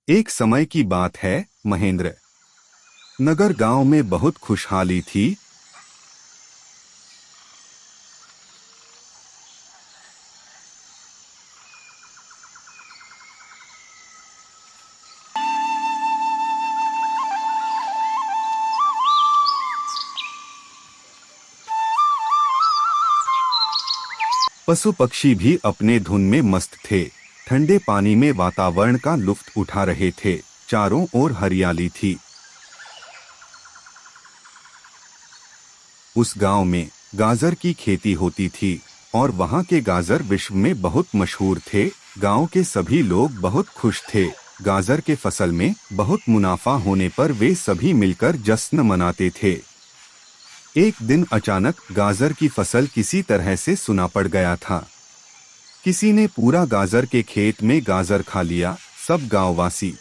एक समय की बात है, महेंद्र नगर गांव में बहुत खुशहाली थी। पशु पक्षी भी अपने धुन में मस्त थे। ठंडे पानी में वातावरण का लुत्फ उठा रहे थे। चारों ओर हरियाली थी। उस गांव में गाजर की खेती होती थी और वहां के गाजर विश्व में बहुत मशहूर थे। गांव के सभी लोग बहुत खुश थे। गाजर के फसल में बहुत मुनाफा होने पर वे सभी मिलकर जश्न मनाते थे। एक दिन अचानक गाजर की फसल किसी तरह से सुना पड़ गया था। किसी ने पूरा गाजर के खेत में गाजर खा लिया। सब गांववासी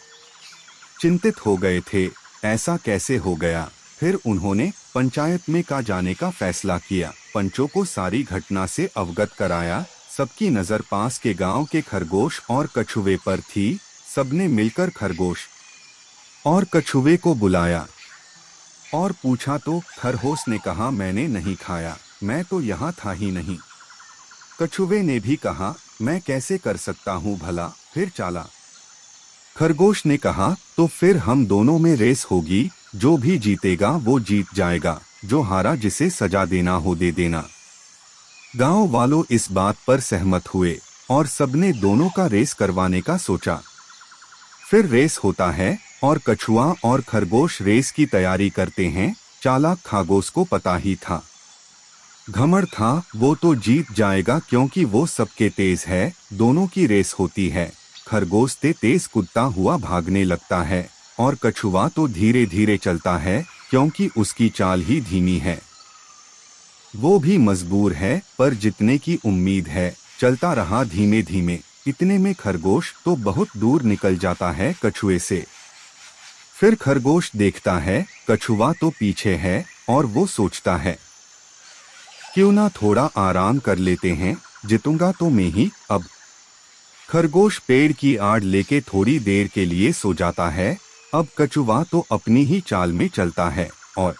चिंतित हो गए थे। ऐसा कैसे हो गया? फिर उन्होंने पंचायत में जाने का फैसला किया। पंचों को सारी घटना से अवगत कराया। सबकी नजर पास के गांव के खरगोश और कछुए पर थी। सबने मिलकर खरगोश और कछुए को बुलाया और पूछा तो खरगोश ने कहा, मैंने नहीं खाया, मैं तो यहाँ था ही नहीं। कछुए ने भी कहा, मैं कैसे कर सकता हूँ भला? फिर चाला। खरगोश ने कहा, तो फिर हम दोनों में रेस होगी। जो भी जीतेगा वो जीत जाएगा, जो हारा जिसे सजा देना हो दे देना। गांव वालों इस बात पर सहमत हुए और सबने दोनों का रेस करवाने का सोचा। फिर रेस होता है और कछुआ और खरगोश रेस की तैयारी करते हैं। चालाक खरगोश को पता ही था, घमंड था, वो तो जीत जाएगा क्योंकि वो सबके तेज है। दोनों की रेस होती है। खरगोश तेज कूदता हुआ भागने लगता है और कछुआ तो धीरे धीरे चलता है क्योंकि उसकी चाल ही धीमी है। वो भी मजबूर है पर जितने की उम्मीद है चलता रहा धीमे धीमे। इतने में खरगोश तो बहुत दूर निकल जाता है कछुए से। फिर खरगोश देखता है कछुआ तो पीछे है और वो सोचता है, क्यों ना थोड़ा आराम कर लेते हैं, जीतूंगा तो मैं ही अब। खरगोश पेड़ की आड़ लेके थोड़ी देर के लिए सो जाता है। अब कछुआ तो अपनी ही चाल में चलता है और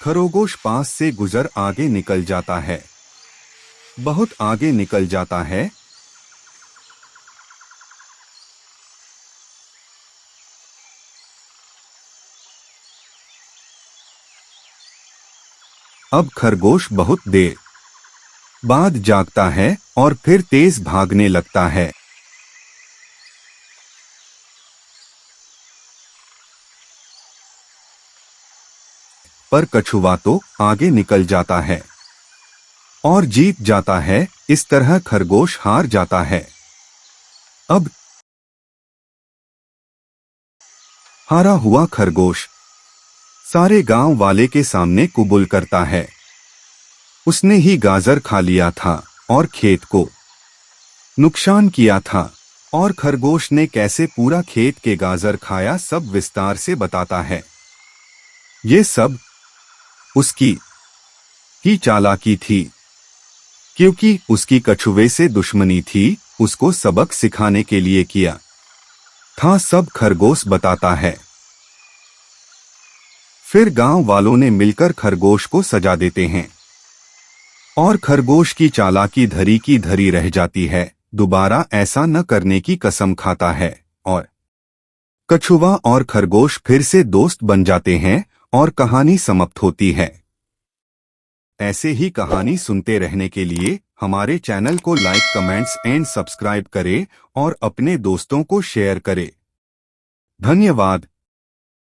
खरगोश पास से गुजर आगे निकल जाता है, बहुत आगे निकल जाता है। अब खरगोश बहुत देर बाद जागता है और फिर तेज भागने लगता है। पर कछुआ तो आगे निकल जाता है और जीत जाता है। इस तरह खरगोश हार जाता है। अब हारा हुआ खरगोश सारे गांव वाले के सामने कुबुल करता है। उसने ही गाजर खा लिया था और खेत को नुकसान किया था। और खरगोश ने कैसे पूरा खेत के गाजर खाया सब विस्तार से बताता है। ये सब उसकी ही चालाकी थी, क्योंकि उसकी कछुए से दुश्मनी थी। उसको सबक सिखाने के लिए किया था, सब खरगोश बताता है। फिर गांव वालों ने मिलकर खरगोश को सजा देते हैं और खरगोश की चालाकी धरी की धरी रह जाती है। दोबारा ऐसा न करने की कसम खाता है और कछुआ और खरगोश फिर से दोस्त बन जाते हैं और कहानी समाप्त होती है। ऐसे ही कहानी सुनते रहने के लिए हमारे चैनल को लाइक, कमेंट्स एंड सब्सक्राइब करें और अपने दोस्तों को शेयर करें। धन्यवाद।